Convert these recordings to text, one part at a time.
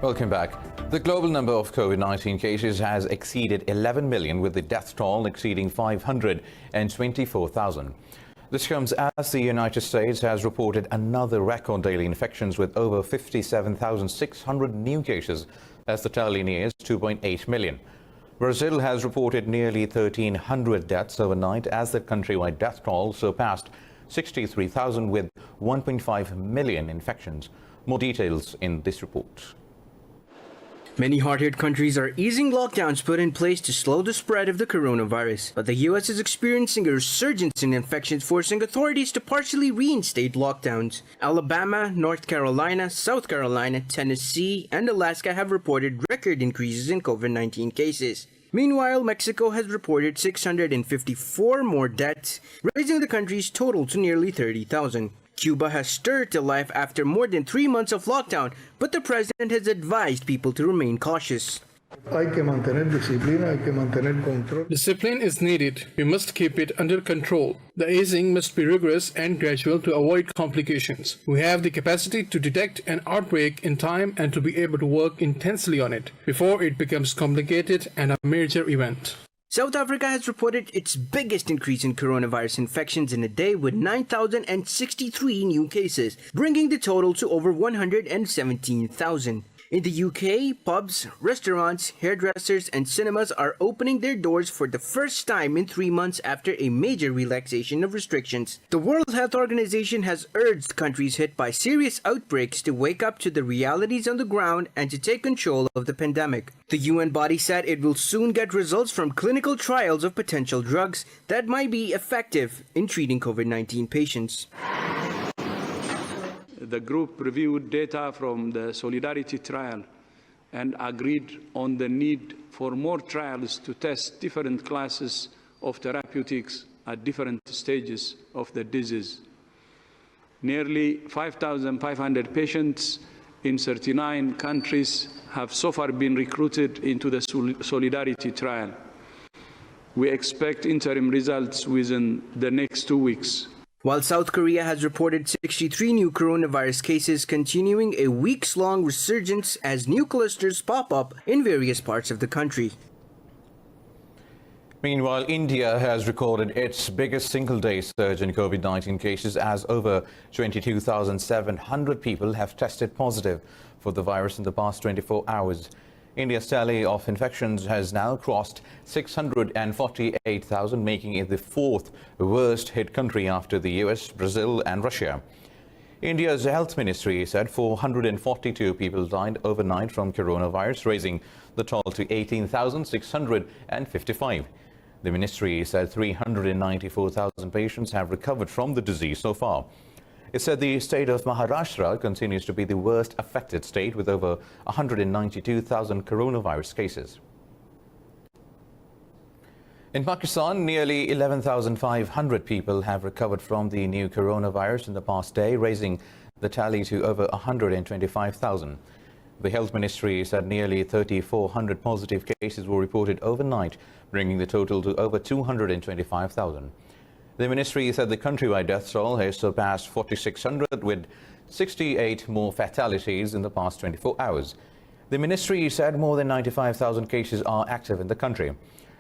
Welcome back. The global number of COVID-19 cases has exceeded 11 million, with the death toll exceeding 524,000. This comes as the United States has reported another record daily infections with over 57,600 new cases as the tally nears 2.8 million. Brazil has reported nearly 1,300 deaths overnight as the countrywide death toll surpassed 63,000 with 1.5 million infections. More details in this report. Many hard-hit countries are easing lockdowns put in place to slow the spread of the coronavirus. But the U.S. is experiencing a resurgence in infections, forcing authorities to partially reinstate lockdowns. Alabama, North Carolina, South Carolina, Tennessee, and Alaska have reported record increases in COVID-19 cases. Meanwhile, Mexico has reported 654 more deaths, raising the country's total to nearly 30,000. Cuba has stirred to life after more than 3 months of lockdown, but the president has advised people to remain cautious. Discipline is needed. We must keep it under control. The easing must be rigorous and gradual to avoid complications. We have the capacity to detect an outbreak in time and to be able to work intensely on it before it becomes complicated and a major event. South Africa has reported its biggest increase in coronavirus infections in a day with 9,063 new cases, bringing the total to over 117,000. In the UK, pubs, restaurants, hairdressers, and cinemas are opening their doors for the first time in 3 months after a major relaxation of restrictions. The World Health Organization has urged countries hit by serious outbreaks to wake up to the realities on the ground and to take control of the pandemic. The UN body said it will soon get results from clinical trials of potential drugs that might be effective in treating COVID-19 patients. The group reviewed data from the Solidarity trial and agreed on the need for more trials to test different classes of therapeutics at different stages of the disease. Nearly 5,500 patients in 39 countries have so far been recruited into the Solidarity trial. We expect interim results within the next 2 weeks. While South Korea has reported 63 new coronavirus cases, continuing a weeks-long resurgence as new clusters pop up in various parts of the country. Meanwhile, India has recorded its biggest single-day surge in COVID-19 cases as over 22,700 people have tested positive for the virus in the past 24 hours. India's tally of infections has now crossed 648,000, making it the fourth worst hit country after the US, Brazil and Russia. India's health ministry said 442 people died overnight from coronavirus, raising the toll to 18,655. The ministry said 394,000 patients have recovered from the disease so far. It said the state of Maharashtra continues to be the worst affected state with over 192,000 coronavirus cases. In Pakistan, nearly 11,500 people have recovered from the new coronavirus in the past day, raising the tally to over 125,000. The health ministry said nearly 3,400 positive cases were reported overnight, bringing the total to over 225,000. The ministry said the countrywide death toll has surpassed 4,600, with 68 more fatalities in the past 24 hours. The ministry said more than 95,000 cases are active in the country.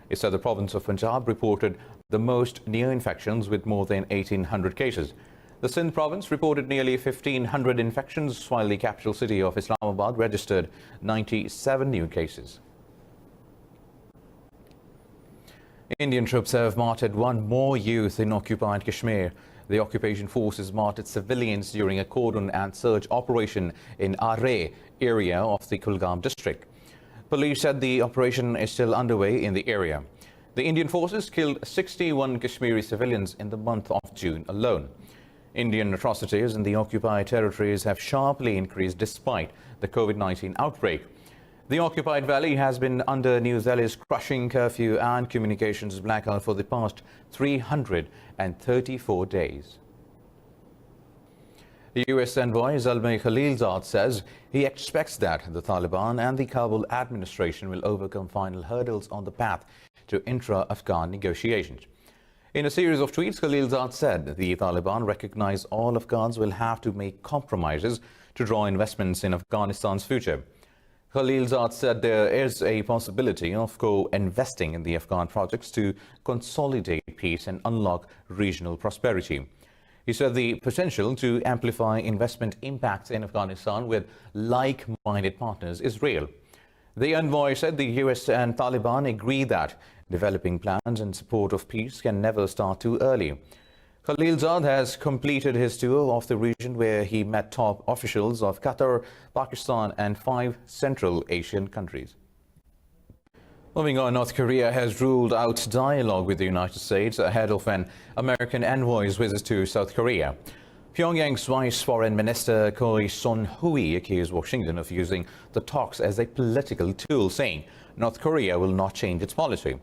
It said the province of Punjab reported the most new infections with more than 1,800 cases. The Sindh province reported nearly 1,500 infections, while the capital city of Islamabad registered 97 new cases. Indian troops have martyred one more youth in occupied Kashmir. The occupation forces martyred civilians during a cordon and search operation in Array area of the Kulgam district. Police said the operation is still underway in the area. The Indian forces killed 61 Kashmiri civilians in the month of June alone. Indian atrocities in the occupied territories have sharply increased despite the COVID-19 outbreak. The occupied valley has been under New Delhi's crushing curfew and communications blackout for the past 334 days. U.S. envoy Zalmay Khalilzad says he expects that the Taliban and the Kabul administration will overcome final hurdles on the path to intra-Afghan negotiations. In a series of tweets, Khalilzad said the Taliban recognize all Afghans will have to make compromises to draw investments in Afghanistan's future. Khalilzad said there is a possibility of co-investing in the Afghan projects to consolidate peace and unlock regional prosperity. He said the potential to amplify investment impacts in Afghanistan with like-minded partners is real. The envoy said the U.S. and Taliban agree that developing plans in support of peace can never start too early. Khalilzad has completed his tour of the region where he met top officials of Qatar, Pakistan and 5 Central Asian countries. Moving on, North Korea has ruled out dialogue with the United States ahead of an American envoy's visit to South Korea. Pyongyang's Vice Foreign Minister Choi Son-hui accused Washington of using the talks as a political tool, saying North Korea will not change its policy.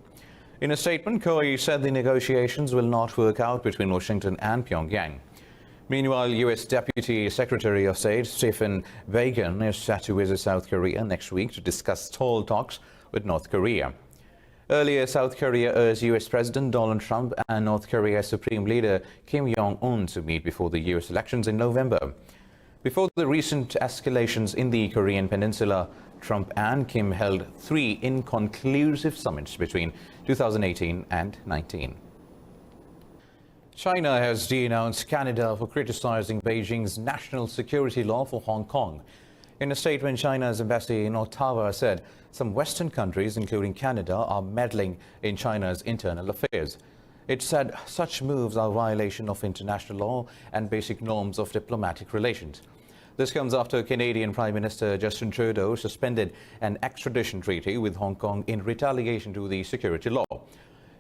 In a statement, Choi said the negotiations will not work out between Washington and Pyongyang. Meanwhile, U.S. Deputy Secretary of State Stephen Biegun is set to visit South Korea next week to discuss stalled talks with North Korea. Earlier, South Korea urged U.S. President Donald Trump and North Korea's Supreme Leader Kim Jong-un to meet before the U.S. elections in November. Before the recent escalations in the Korean peninsula, Trump and Kim held 3 inconclusive summits between 2018 and 19. China has denounced Canada for criticizing Beijing's national security law for Hong Kong. In a statement, China's embassy in Ottawa said some Western countries, including Canada, are meddling in China's internal affairs. It said such moves are a violation of international law and basic norms of diplomatic relations. This comes after Canadian Prime Minister Justin Trudeau suspended an extradition treaty with Hong Kong in retaliation to the security law.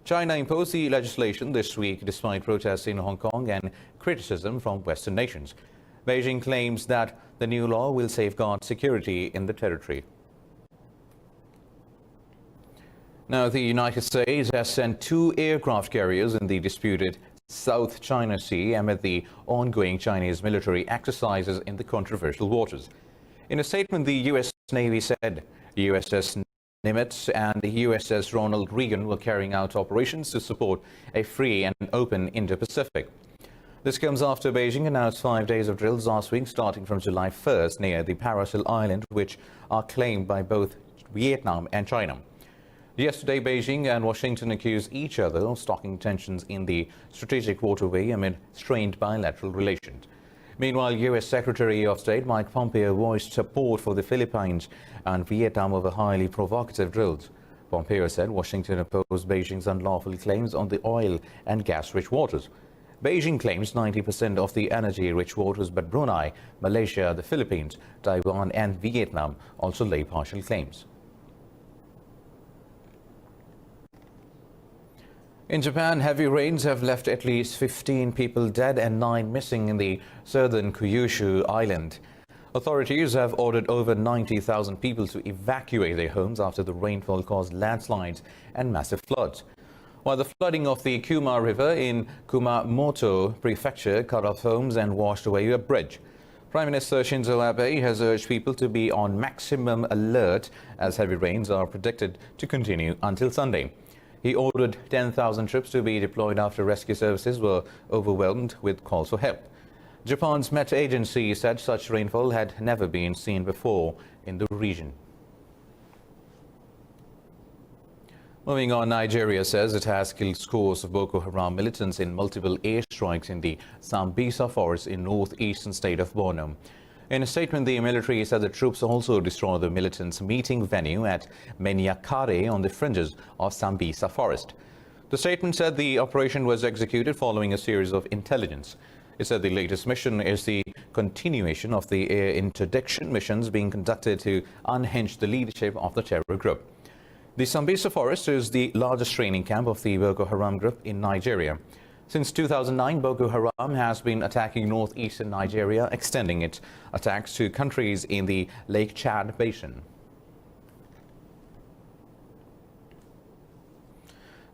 China imposed the legislation this week despite protests in Hong Kong and criticism from Western nations. Beijing claims that the new law will safeguard security in the territory. Now, the United States has sent 2 aircraft carriers in the disputed South China Sea amid the ongoing Chinese military exercises in the controversial waters. In a statement, the U.S. Navy said USS Nimitz and the USS Ronald Reagan were carrying out operations to support a free and open Indo-Pacific. This comes after Beijing announced 5 days of drills last week, starting from July 1st near the Paracel Island, which are claimed by both Vietnam and China. Yesterday, Beijing and Washington accused each other of stoking tensions in the strategic waterway amid strained bilateral relations. Meanwhile, U.S. Secretary of State Mike Pompeo voiced support for the Philippines and Vietnam over highly provocative drills. Pompeo said Washington opposed Beijing's unlawful claims on the oil and gas-rich waters. Beijing claims 90% of the energy-rich waters, but Brunei, Malaysia, the Philippines, Taiwan and Vietnam also lay partial claims. In Japan, heavy rains have left at least 15 people dead and 9 missing in the southern Kyushu island. Authorities have ordered over 90,000 people to evacuate their homes after the rainfall caused landslides and massive floods. While the flooding of the Kuma River in Kumamoto Prefecture cut off homes and washed away a bridge. Prime Minister Shinzo Abe has urged people to be on maximum alert as heavy rains are predicted to continue until Sunday. He ordered 10,000 troops to be deployed after rescue services were overwhelmed with calls for help. Japan's Met Agency said such rainfall had never been seen before in the region. Moving on, Nigeria says it has killed scores of Boko Haram militants in multiple airstrikes in the Sambisa forest in northeastern state of Borno. In a statement, the military said the troops also destroyed the militants' meeting venue at Menyakare on the fringes of Sambisa forest. The statement said the operation was executed following a series of intelligence. It said the latest mission is the continuation of the air interdiction missions being conducted to unhinge the leadership of the terror group. The Sambisa forest is the largest training camp of the Boko Haram group in Nigeria. Since 2009, Boko Haram has been attacking northeastern Nigeria, extending its attacks to countries in the Lake Chad basin.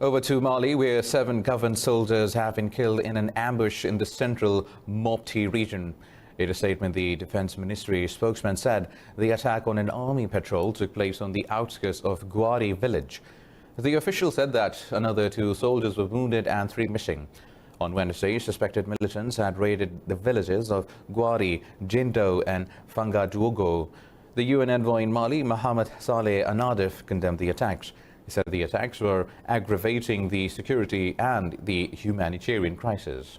Over to Mali, where 7 government soldiers have been killed in an ambush in the central Mopti region. In a statement, the Defense Ministry spokesman said the attack on an army patrol took place on the outskirts of Gwari village. The official said that another 2 soldiers were wounded and 3 missing. On Wednesday, suspected militants had raided the villages of Gwari, Jindo and Fangaduogo. The UN envoy in Mali, Mohamed Saleh Anadif, condemned the attacks. He said the attacks were aggravating the security and the humanitarian crisis.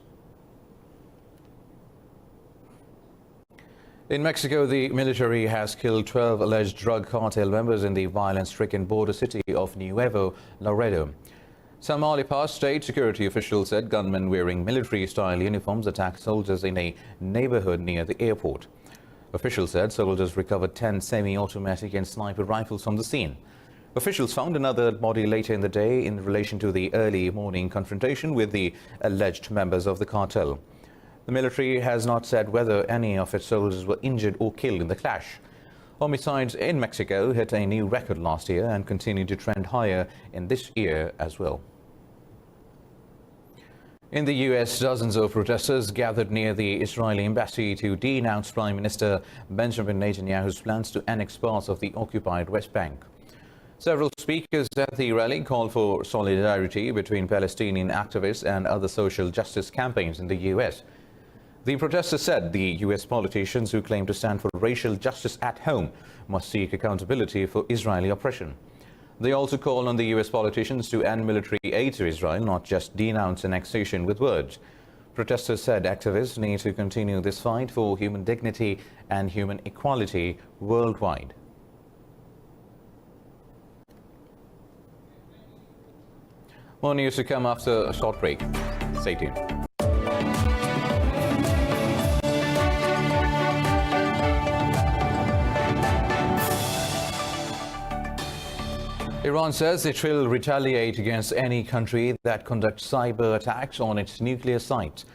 In Mexico, the military has killed 12 alleged drug cartel members in the violence-stricken border city of Nuevo Laredo. Tamaulipas state security officials said gunmen wearing military-style uniforms attacked soldiers in a neighborhood near the airport. Officials said soldiers recovered 10 semi-automatic and sniper rifles from the scene. Officials found another body later in the day in relation to the early morning confrontation with the alleged members of the cartel. The military has not said whether any of its soldiers were injured or killed in the clash. Homicides in Mexico hit a new record last year and continue to trend higher in this year as well. In the US, dozens of protesters gathered near the Israeli embassy to denounce Prime Minister Benjamin Netanyahu's plans to annex parts of the occupied West Bank. Several speakers at the rally called for solidarity between Palestinian activists and other social justice campaigns in the US. The protesters said the US politicians who claim to stand for racial justice at home must seek accountability for Israeli oppression. They also call on the US politicians to end military aid to Israel, not just denounce annexation with words. Protesters said activists need to continue this fight for human dignity and human equality worldwide. More news to come after a short break. Stay tuned. Iran says it will retaliate against any country that conducts cyber attacks on its nuclear sites.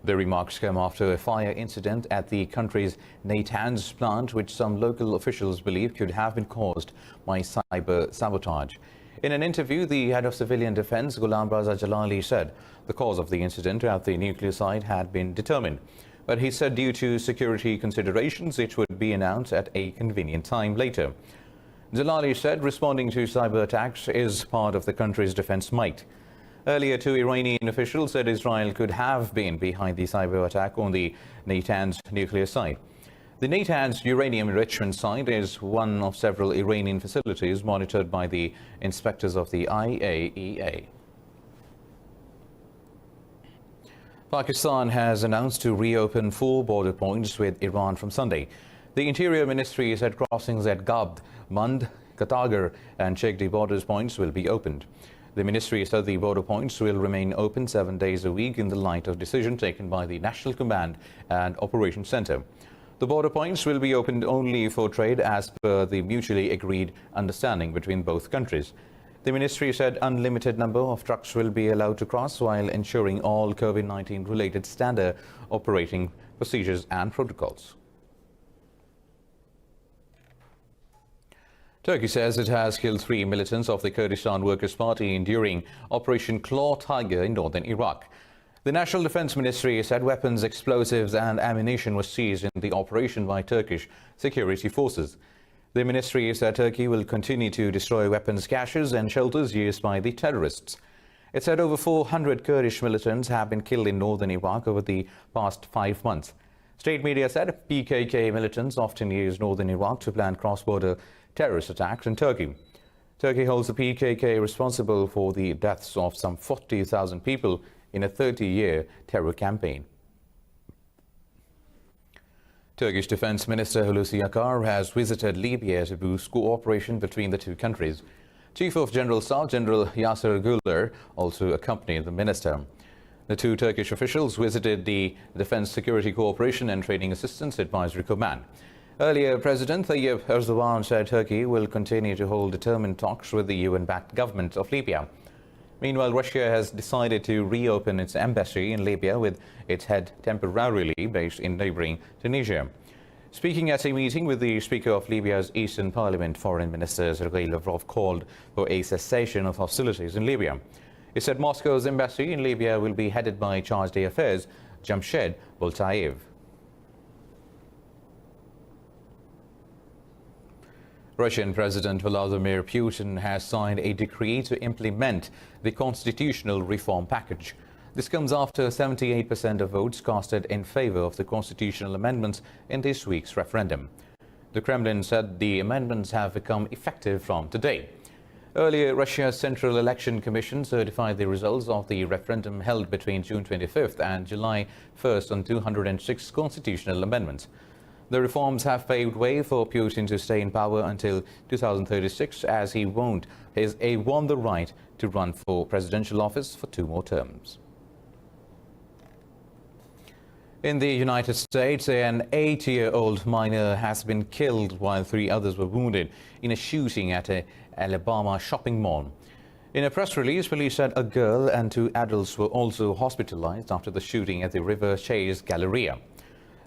The remarks come after a fire incident at the country's Natanz plant, which some local officials believe could have been caused by cyber sabotage. In an interview, the head of civilian defense, Ghulam Raza Jalali, said the cause of the incident at the nuclear site had been determined. But he said due to security considerations, it would be announced at a convenient time later. Jalali said responding to cyber attacks is part of the country's defense might. Earlier, 2 Iranian officials said Israel could have been behind the cyber attack on the Natanz nuclear site. The Natanz uranium enrichment site is one of several Iranian facilities monitored by the inspectors of the IAEA. Pakistan has announced to reopen 4 border points with Iran from Sunday. The Interior Ministry said crossings at Gabd, Mand, Katagar and Chegdi borders points will be opened. The ministry said the border points will remain open 7 days a week in the light of decision taken by the National Command and Operations Center. The border points will be opened only for trade as per the mutually agreed understanding between both countries. The ministry said unlimited number of trucks will be allowed to cross while ensuring all COVID-19 related standard operating procedures and protocols. Turkey says it has killed 3 militants of the Kurdistan Workers Party during Operation Claw Tiger in northern Iraq. The National Defense Ministry said weapons, explosives and ammunition were seized in the operation by Turkish security forces. The ministry said Turkey will continue to destroy weapons caches and shelters used by the terrorists. It said over 400 Kurdish militants have been killed in northern Iraq over the past 5 months. State media said PKK militants often use northern Iraq to plan cross-border terrorist attacks in Turkey. Turkey holds the PKK responsible for the deaths of some 40,000 people in a 30-year terror campaign. Turkish Defense Minister Hulusi Akar has visited Libya to boost cooperation between the 2 countries. Chief of General Staff General Yasser Güler also accompanied the minister. The 2 Turkish officials visited the Defense Security Cooperation and Training Assistance Advisory Command. Earlier, President Tayyip Erdogan said Turkey will continue to hold determined talks with the UN-backed government of Libya. Meanwhile, Russia has decided to reopen its embassy in Libya with its head temporarily based in neighboring Tunisia. Speaking at a meeting with the Speaker of Libya's Eastern Parliament, Foreign Minister Sergei Lavrov called for a cessation of hostilities in Libya. He said Moscow's embassy in Libya will be headed by Charge d'Affaires Jamshed Boltaev. Russian President Vladimir Putin has signed a decree to implement the constitutional reform package. This comes after 78% of votes casted in favor of the constitutional amendments in this week's referendum. The Kremlin said the amendments have become effective from today. Earlier, Russia's Central Election Commission certified the results of the referendum held between June 25th and July 1st on 206 constitutional amendments. The reforms have paved way for Putin to stay in power until 2036, as he won the right to run for presidential office for 2 more terms. In the United States, an 8-year-old minor has been killed while 3 others were wounded in a shooting at an Alabama shopping mall. In a press release, police said a girl and 2 adults were also hospitalized after the shooting at the River Chase Galleria.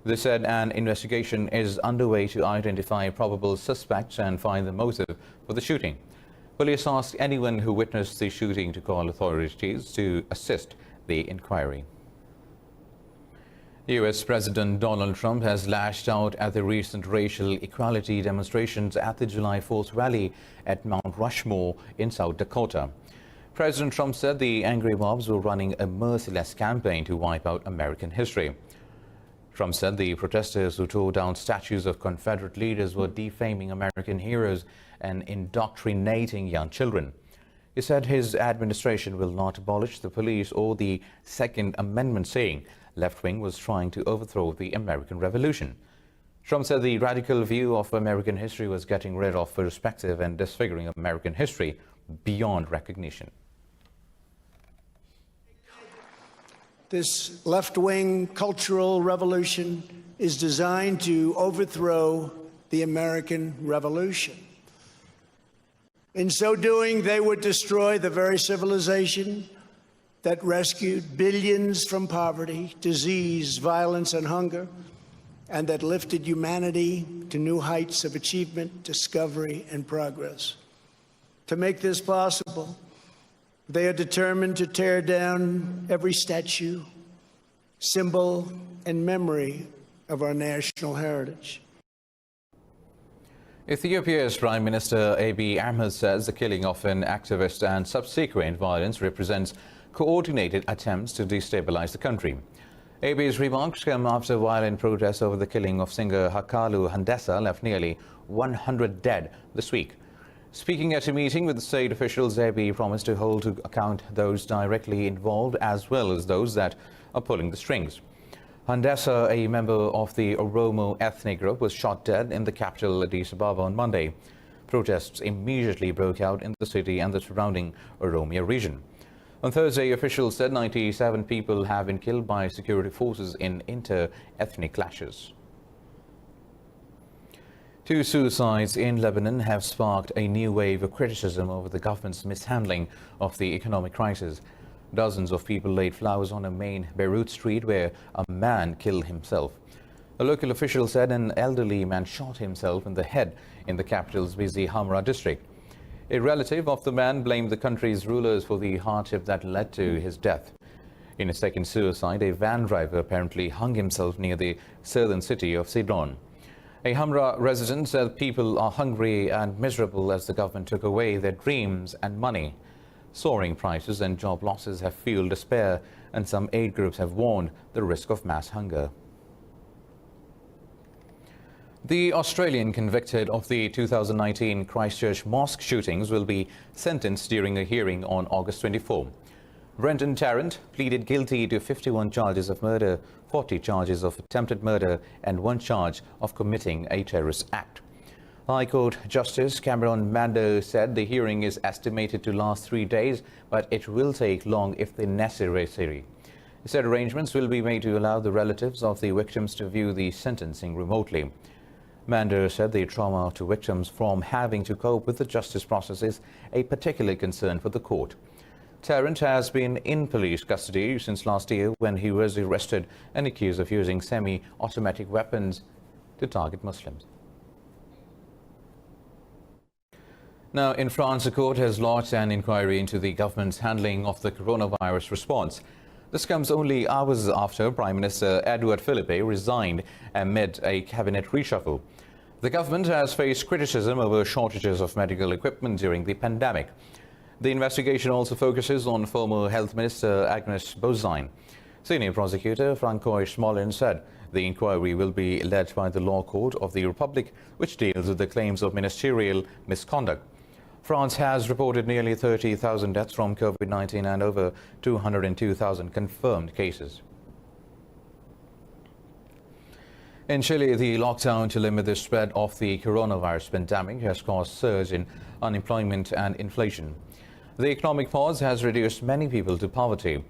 They said an investigation is underway to identify probable suspects and find the motive for the shooting. Police asked anyone who witnessed the shooting to call authorities to assist the inquiry. U.S. President Donald Trump has lashed out at the recent racial equality demonstrations at the July 4th rally at Mount Rushmore in South Dakota. President Trump said the angry mobs were running a merciless campaign to wipe out American history. Trump said the protesters who tore down statues of Confederate leaders were defaming American heroes and indoctrinating young children. He said his administration will not abolish the police or the Second Amendment, saying left-wing was trying to overthrow the American Revolution. Trump said the radical view of American history was getting rid of perspective and disfiguring American history beyond recognition. This left-wing cultural revolution is designed to overthrow the American Revolution. In so doing, they would destroy the very civilization that rescued billions from poverty, disease, violence, and hunger, and that lifted humanity to new heights of achievement, discovery, and progress. To make this possible, they are determined to tear down every statue, symbol, and memory of our national heritage. Ethiopia's Prime Minister Abiy Ahmed says the killing of an activist and subsequent violence represents coordinated attempts to destabilize the country. Abiy's remarks come after violent protests over the killing of singer Hakalu Hundessa left nearly 100 dead this week. Speaking at a meeting with the state officials, Abiy promised to hold to account those directly involved as well as those that are pulling the strings. Hundessa, a member of the Oromo ethnic group, was shot dead in the capital Addis Ababa on Monday. Protests immediately broke out in the city and the surrounding Oromia region. On Thursday, officials said 97 people have been killed by security forces in inter-ethnic clashes. 2 suicides in Lebanon have sparked a new wave of criticism over the government's mishandling of the economic crisis. Dozens of people laid flowers on a main Beirut street where a man killed himself. A local official said an elderly man shot himself in the head in the capital's busy Hamra district. A relative of the man blamed the country's rulers for the hardship that led to his death. In a second suicide, a van driver apparently hung himself near the southern city of Sidon. A Hamra resident said people are hungry and miserable as the government took away their dreams and money. Soaring prices and job losses have fueled despair, and some aid groups have warned the risk of mass hunger. The Australian convicted of the 2019 Christchurch mosque shootings will be sentenced during a hearing on August 24. Brendan Tarrant pleaded guilty to 51 charges of murder, 40 charges of attempted murder, and 1 charge of committing a terrorist act. High Court Justice Cameron Mando said the hearing is estimated to last 3 days, but it will take long if necessary. He said arrangements will be made to allow the relatives of the victims to view the sentencing remotely. Mando said the trauma to victims from having to cope with the justice process is a particular concern for the court. Tarrant has been in police custody since last year when he was arrested and accused of using semi-automatic weapons to target Muslims. Now, in France, the court has launched an inquiry into the government's handling of the coronavirus response. This comes only hours after Prime Minister Edouard Philippe resigned amid a cabinet reshuffle. The government has faced criticism over shortages of medical equipment during the pandemic. The investigation also focuses on former Health Minister Agnes Bozine. Senior prosecutor Francois Smolin said the inquiry will be led by the Law Court of the Republic, which deals with the claims of ministerial misconduct. France has reported nearly 30,000 deaths from COVID-19 and over 202,000 confirmed cases. In Chile, the lockdown to limit the spread of the coronavirus pandemic has caused surge in unemployment and inflation. The economic pause has reduced many people to poverty.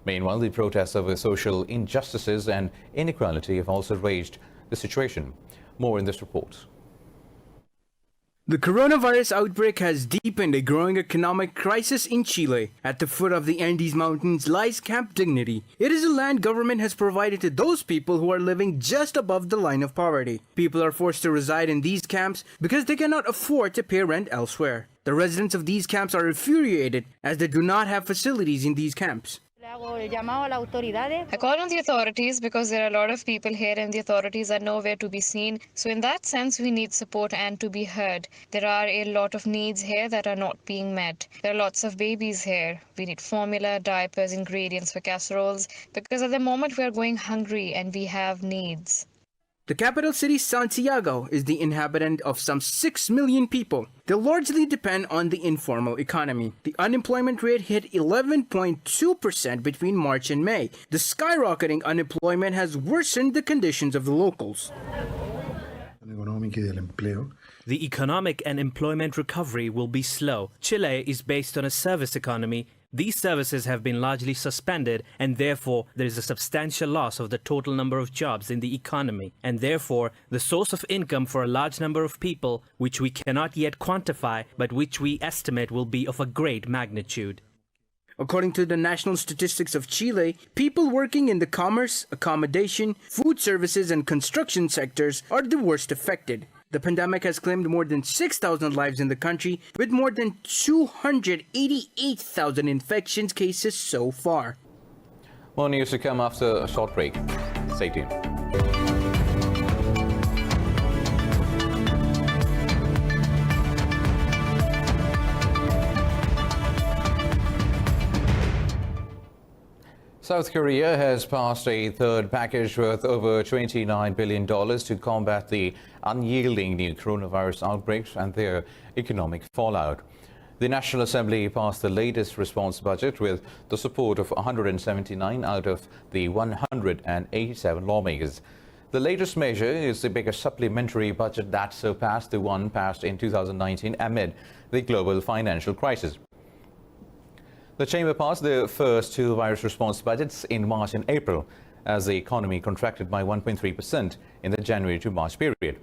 Meanwhile, the protests over social injustices and inequality have also raised the situation. More in this report. The coronavirus outbreak has deepened a growing economic crisis in Chile. At the foot of the Andes Mountains lies Camp Dignity. It is a land government has provided to those people who are living just above the line of poverty. People are forced to reside in these camps because they cannot afford to pay rent elsewhere. The residents of these camps are infuriated as they do not have facilities in these camps. I call on the authorities because there are a lot of people here and the authorities are nowhere to be seen. So in that sense, we need support and to be heard. There are a lot of needs here that are not being met. There are lots of babies here. We need formula, diapers, ingredients for casseroles because at the moment we are going hungry and we have needs. The capital city, Santiago, is the inhabitant of some 6 million people. They largely depend on the informal economy. The unemployment rate hit 11.2% between March and May. The skyrocketing unemployment has worsened the conditions of the locals. The economic and employment recovery will be slow. Chile is based on a service economy. These services have been largely suspended, and therefore there is a substantial loss of the total number of jobs in the economy, and therefore the source of income for a large number of people, which we cannot yet quantify, but which we estimate will be of a great magnitude. According to the national statistics of Chile, people working in the commerce, accommodation, food services, and construction sectors are the worst affected. The pandemic has claimed more than 6,000 lives in the country, with more than 288,000 infection cases so far. More news to come after a short break. Stay tuned. South Korea has passed a third package worth over $29 billion to combat the unyielding new coronavirus outbreaks and their economic fallout. The National Assembly passed the latest response budget with the support of 179 out of the 187 lawmakers. The latest measure is the biggest supplementary budget that surpassed the one passed in 2019 amid the global financial crisis. The chamber passed the first two virus response budgets in March and April, as the economy contracted by 1.3% in the January to March period.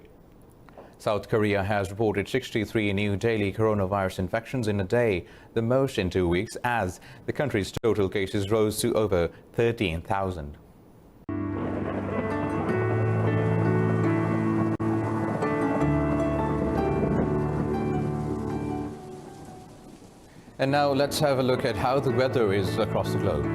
South Korea has reported 63 new daily coronavirus infections in a day, the most in 2 weeks, as the country's total cases rose to over 13,000. And now let's have a look at how the weather is across the globe.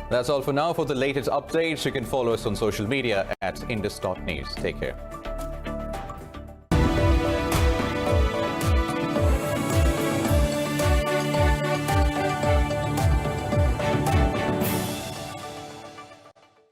That's all for now. For the latest updates, you can follow us on social media at indus.news. Take care.